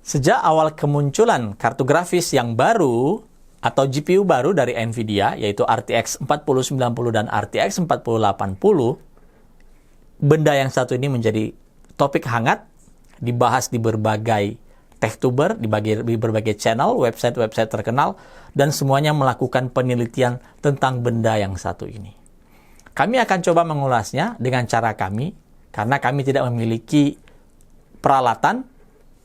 Sejak awal kemunculan kartu grafis yang baru atau GPU baru dari NVIDIA, yaitu RTX 4090 dan RTX 4080, benda yang satu ini menjadi topik hangat, dibahas di berbagai techtuber, di berbagai channel, website-website terkenal, dan semuanya melakukan penelitian tentang benda yang satu ini. Kami akan coba mengulasnya dengan cara kami, karena kami tidak memiliki peralatan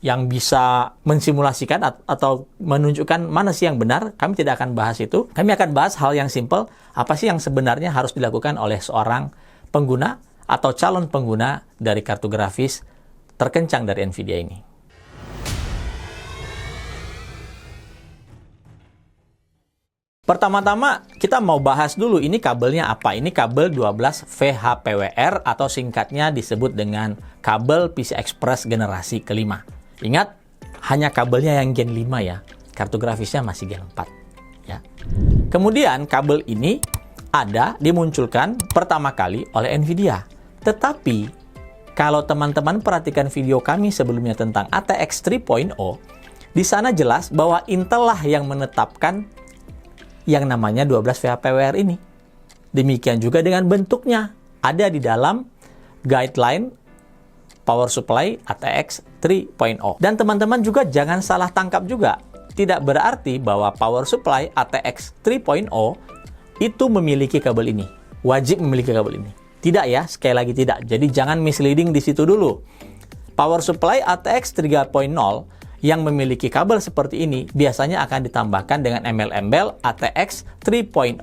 yang bisa mensimulasikan atau menunjukkan mana sih yang benar. Kami tidak akan bahas itu. Kami akan bahas hal yang simple, apa sih yang sebenarnya harus dilakukan oleh seorang pengguna atau calon pengguna dari kartu grafis terkencang dari NVIDIA ini. Pertama-tama kita mau bahas dulu ini kabelnya apa. Ini kabel 12 VHPWR atau singkatnya disebut dengan kabel PCI Express generasi kelima. Ingat, hanya kabelnya yang Gen 5 ya. Kartu grafisnya masih Gen 4 ya. Kemudian kabel ini dimunculkan pertama kali oleh NVIDIA. Tetapi kalau teman-teman perhatikan video kami sebelumnya tentang ATX 3.0, di sana jelas bahwa Intel lah yang menetapkan yang namanya 12 VHPWR ini. Demikian juga dengan bentuknya. Ada di dalam guideline power supply ATX 3.0. Dan teman-teman juga jangan salah tangkap juga. Tidak berarti bahwa power supply ATX 3.0 itu memiliki kabel ini. Wajib memiliki kabel ini. Tidak ya, sekali lagi tidak. Jadi jangan misleading di situ dulu. Power supply ATX 3.0 yang memiliki kabel seperti ini biasanya akan ditambahkan dengan embel-embel ATX 3.0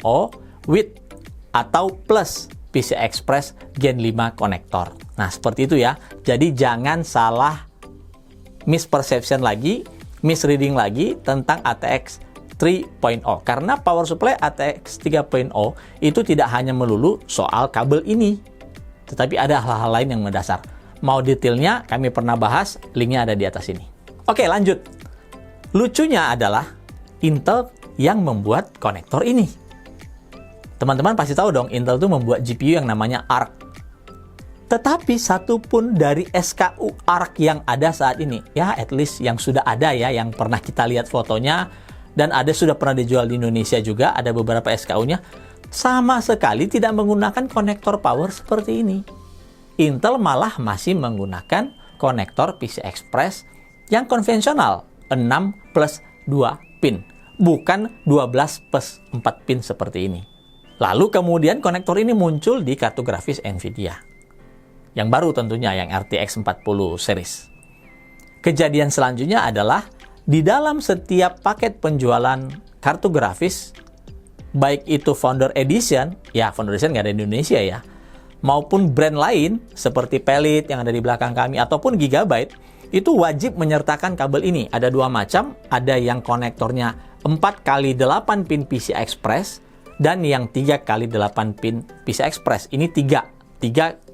with atau plus PCI Express Gen 5 konektor. Nah, seperti itu ya. Jadi jangan salah misperception lagi, misreading lagi tentang ATX 3.0. Karena power supply ATX 3.0 itu tidak hanya melulu soal kabel ini, tetapi ada hal-hal lain yang mendasar. Mau detailnya kami pernah bahas, linknya ada di atas ini. Oke, lanjut. Lucunya adalah Intel yang membuat konektor ini. Teman-teman pasti tahu dong, Intel itu membuat GPU yang namanya ARC. Tetapi satu pun dari SKU ARC yang ada saat ini, ya at least yang sudah ada ya, yang pernah kita lihat fotonya, dan ada sudah pernah dijual di Indonesia juga, ada beberapa SKU-nya, sama sekali tidak menggunakan konektor power seperti ini. Intel malah masih menggunakan konektor PCI Express yang konvensional, 6 plus 2 pin, bukan 12 plus 4 pin seperti ini. Lalu kemudian konektor ini muncul di kartu grafis NVIDIA. Yang baru tentunya, yang RTX 40 series. Kejadian selanjutnya adalah, di dalam setiap paket penjualan kartu grafis, baik itu Founder Edition, ya Founder Edition nggak ada di Indonesia ya, maupun brand lain, seperti Pelit yang ada di belakang kami, ataupun Gigabyte, itu wajib menyertakan kabel ini. Ada dua macam, ada yang konektornya 4x8 pin PCI Express, dan yang 3x8 pin PCI Express. Ini 3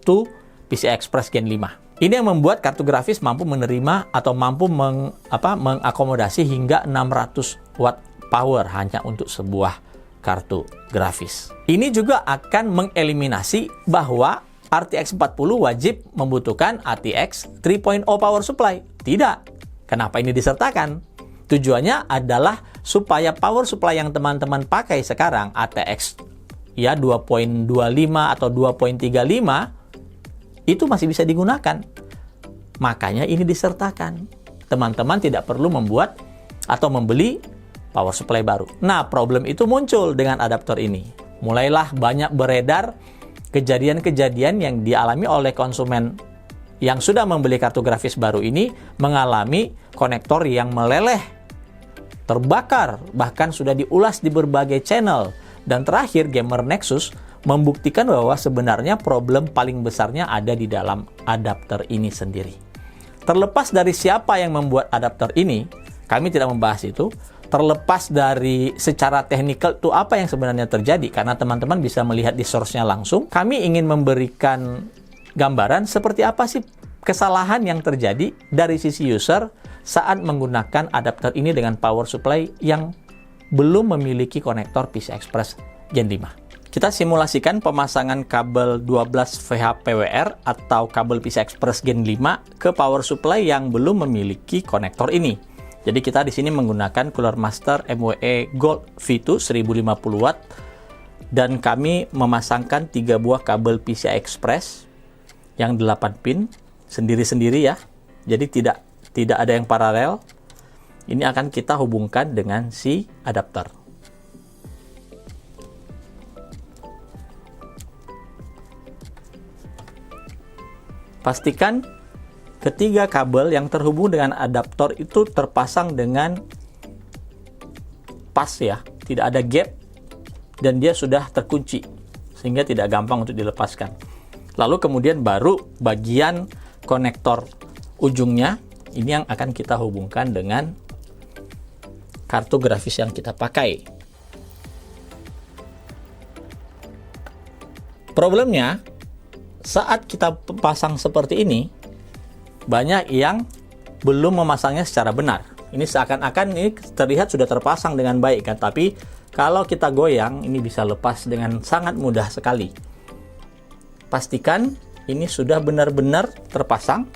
to PCI Express Gen 5. Ini yang membuat kartu grafis mampu menerima atau mampu mengakomodasi hingga 600 watt power hanya untuk sebuah kartu grafis. Ini juga akan mengeliminasi bahwa RTX 40 wajib membutuhkan RTX 3.0 power supply. Tidak. Kenapa ini disertakan? Tujuannya adalah supaya power supply yang teman-teman pakai sekarang, ATX ya 2.25 atau 2.35, itu masih bisa digunakan. Makanya ini disertakan. Teman-teman tidak perlu membuat atau membeli power supply baru. Nah, problem itu muncul dengan adaptor ini. Mulailah banyak beredar kejadian-kejadian yang dialami oleh konsumen yang sudah membeli kartu grafis baru ini, mengalami konektor yang meleleh, terbakar, bahkan sudah diulas di berbagai channel. Dan terakhir, Gamer Nexus membuktikan bahwa sebenarnya problem paling besarnya ada di dalam adapter ini sendiri. Terlepas dari siapa yang membuat adapter ini, kami tidak membahas itu. Terlepas dari secara teknikal itu apa yang sebenarnya terjadi, karena teman-teman bisa melihat di source-nya langsung. Kami ingin memberikan gambaran seperti apa sih kesalahan yang terjadi dari sisi user saat menggunakan adapter ini dengan power supply yang belum memiliki konektor PCI Express Gen 5. Kita simulasikan pemasangan kabel 12 VHPWR atau kabel PCI Express Gen 5 ke power supply yang belum memiliki konektor ini. Jadi kita di sini menggunakan Cooler Master MWE Gold V2 1050 watt dan kami memasangkan 3 buah kabel PCI Express yang 8 pin sendiri-sendiri ya. Jadi tidak ada yang paralel. Ini akan kita hubungkan dengan si adapter. Pastikan ketiga kabel yang terhubung dengan adaptor itu terpasang dengan pas ya, tidak ada gap dan dia sudah terkunci sehingga tidak gampang untuk dilepaskan. Lalu kemudian baru bagian konektor ujungnya ini yang akan kita hubungkan dengan kartu grafis yang kita pakai. Problemnya saat kita pasang seperti ini, banyak yang belum memasangnya secara benar. Ini seakan-akan ini terlihat sudah terpasang dengan baik kan, tapi kalau kita goyang, ini bisa lepas dengan sangat mudah sekali. Pastikan ini sudah benar-benar terpasang,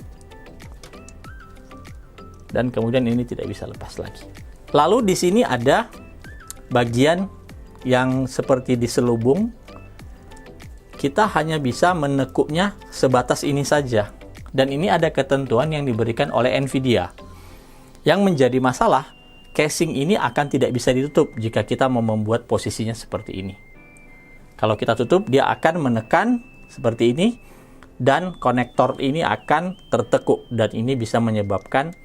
dan kemudian ini tidak bisa lepas lagi. Lalu di sini ada bagian yang seperti diselubung. Kita hanya bisa menekuknya sebatas ini saja. Dan ini ada ketentuan yang diberikan oleh NVIDIA. Yang menjadi masalah, casing ini akan tidak bisa ditutup jika kita mau membuat posisinya seperti ini. Kalau kita tutup, dia akan menekan seperti ini, dan konektor ini akan tertekuk. Dan ini bisa menyebabkan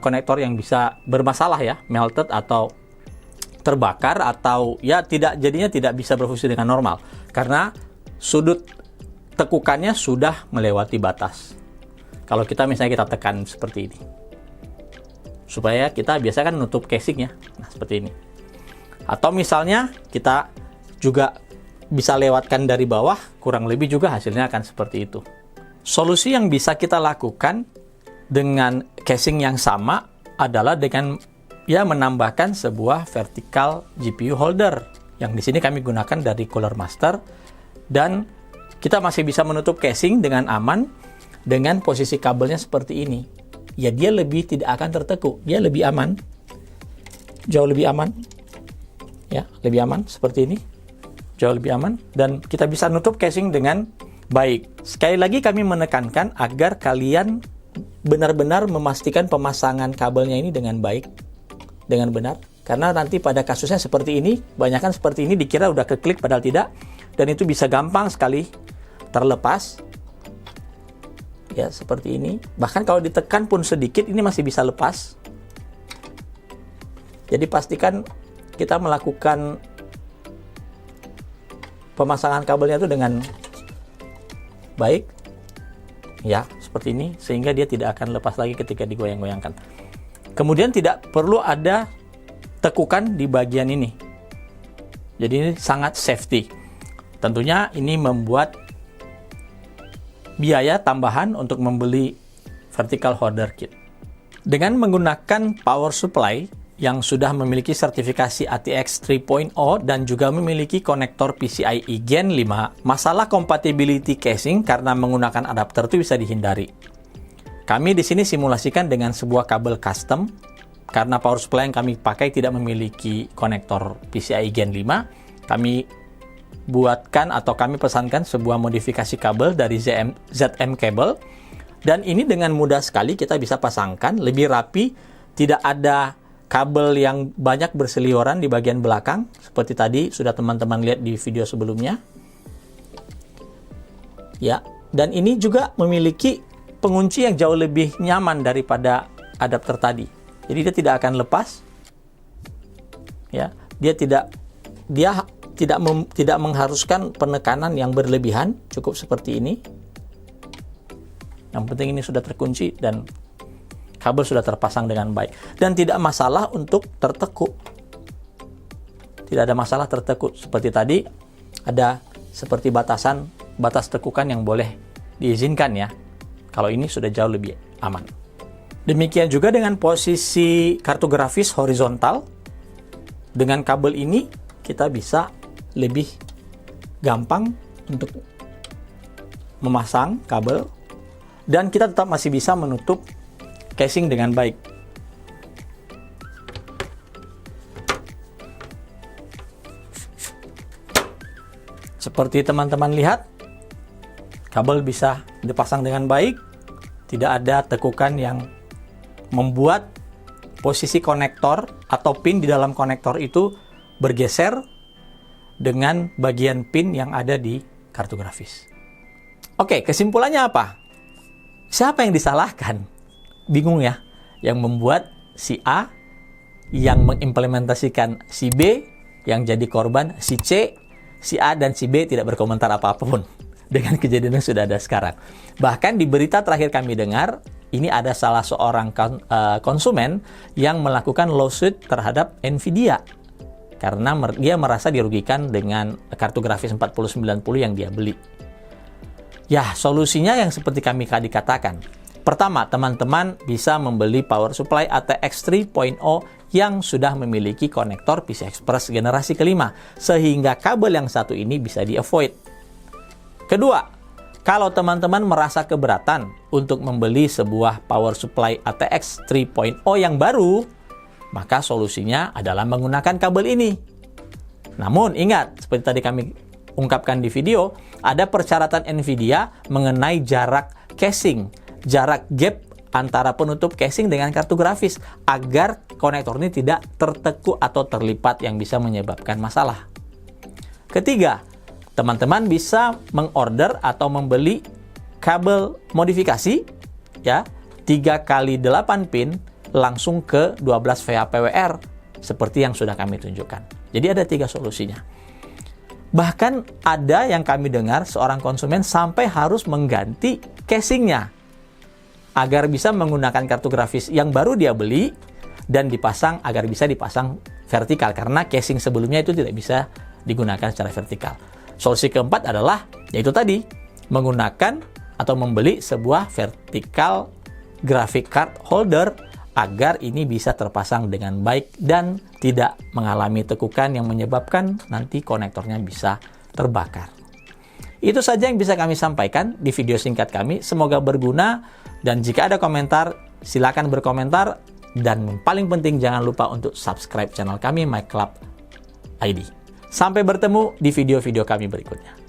konektor yang bisa bermasalah ya, melted atau terbakar, atau ya jadinya tidak bisa berfungsi dengan normal karena sudut tekukannya sudah melewati batas. Kalau misalnya kita tekan seperti ini, supaya kita biasa kan nutup casingnya, nah seperti ini. Atau misalnya kita juga bisa lewatkan dari bawah, kurang lebih juga hasilnya akan seperti itu. Solusi yang bisa kita lakukan dengan casing yang sama adalah dengan menambahkan sebuah vertical GPU holder yang di sini kami gunakan dari Cooler Master, dan kita masih bisa menutup casing dengan aman dengan posisi kabelnya seperti ini. Ya, dia tidak akan tertekuk, dia lebih aman, jauh lebih aman. Ya, lebih aman seperti ini, jauh lebih aman, dan kita bisa nutup casing dengan baik. Sekali lagi kami menekankan agar kalian benar-benar memastikan pemasangan kabelnya ini dengan baik, dengan benar, karena nanti pada kasusnya seperti ini, banyakkan seperti ini dikira udah keklik padahal tidak, dan itu bisa gampang sekali terlepas ya, seperti ini. Bahkan kalau ditekan pun sedikit, ini masih bisa lepas. Jadi pastikan kita melakukan pemasangan kabelnya itu dengan baik ya, seperti ini, sehingga dia tidak akan lepas lagi ketika digoyang-goyangkan. Kemudian tidak perlu ada tekukan di bagian ini. Jadi ini sangat safety. Tentunya ini membuat biaya tambahan untuk membeli vertical holder kit. Dengan menggunakan power supply yang sudah memiliki sertifikasi ATX 3.0 dan juga memiliki konektor PCIe Gen 5, masalah compatibility casing karena menggunakan adapter itu bisa dihindari. Kami di sini simulasikan dengan sebuah kabel custom, karena power supply yang kami pakai tidak memiliki konektor PCIe Gen 5. Kami buatkan atau kami pesankan sebuah modifikasi kabel dari ZM Cable, dan ini dengan mudah sekali kita bisa pasangkan lebih rapi, tidak ada kabel yang banyak berseliweran di bagian belakang seperti tadi sudah teman-teman lihat di video sebelumnya. Ya, dan ini juga memiliki pengunci yang jauh lebih nyaman daripada adapter tadi. Jadi dia tidak akan lepas. Ya, dia tidak mengharuskan penekanan yang berlebihan, cukup seperti ini. Yang penting ini sudah terkunci dan kabel sudah terpasang dengan baik, dan tidak masalah untuk tertekuk. Tidak ada masalah tertekuk. Seperti tadi ada seperti batas tekukan yang boleh diizinkan ya. Kalau ini sudah jauh lebih aman. Demikian juga dengan posisi kartu grafis horizontal. Dengan kabel ini kita bisa lebih gampang untuk memasang kabel, dan kita tetap masih bisa menutup casing dengan baik. Seperti teman-teman lihat, kabel bisa dipasang dengan baik, tidak ada tekukan yang membuat posisi konektor atau pin di dalam konektor itu bergeser dengan bagian pin yang ada di kartu grafis. Oke, kesimpulannya apa? Siapa yang disalahkan? Bingung ya? Yang membuat si A, yang mengimplementasikan si B, yang jadi korban si C. Si A dan si B tidak berkomentar apa-apapun dengan kejadian yang sudah ada sekarang. Bahkan di berita terakhir kami dengar, ini ada salah seorang konsumen yang melakukan lawsuit terhadap Nvidia karena dia merasa dirugikan dengan kartu grafis 4090 yang dia beli. Ya, solusinya yang seperti kami tadi katakan. Pertama, teman-teman bisa membeli power supply ATX 3.0 yang sudah memiliki konektor PCI Express generasi kelima, sehingga kabel yang satu ini bisa di-avoid. Kedua, kalau teman-teman merasa keberatan untuk membeli sebuah power supply ATX 3.0 yang baru, maka solusinya adalah menggunakan kabel ini. Namun ingat, seperti tadi kami ungkapkan di video, ada persyaratan Nvidia mengenai jarak casing, jarak gap antara penutup casing dengan kartu grafis, agar konektor ini tidak tertekuk atau terlipat yang bisa menyebabkan masalah. Ketiga, teman-teman bisa mengorder atau membeli kabel modifikasi ya, 3x8 pin langsung ke 12 VHPWR seperti yang sudah kami tunjukkan. Jadi ada 3 solusinya. Bahkan ada yang kami dengar seorang konsumen sampai harus mengganti casingnya agar bisa menggunakan kartu grafis yang baru dia beli dan dipasang agar bisa dipasang vertikal, karena casing sebelumnya itu tidak bisa digunakan secara vertikal. Solusi keempat adalah yaitu tadi, menggunakan atau membeli sebuah vertikal graphic card holder agar ini bisa terpasang dengan baik dan tidak mengalami tekukan yang menyebabkan nanti konektornya bisa terbakar. Itu saja yang bisa kami sampaikan di video singkat kami. Semoga berguna, dan jika ada komentar, silakan berkomentar. Dan paling penting, jangan lupa untuk subscribe channel kami, My Club ID. Sampai bertemu di video-video kami berikutnya.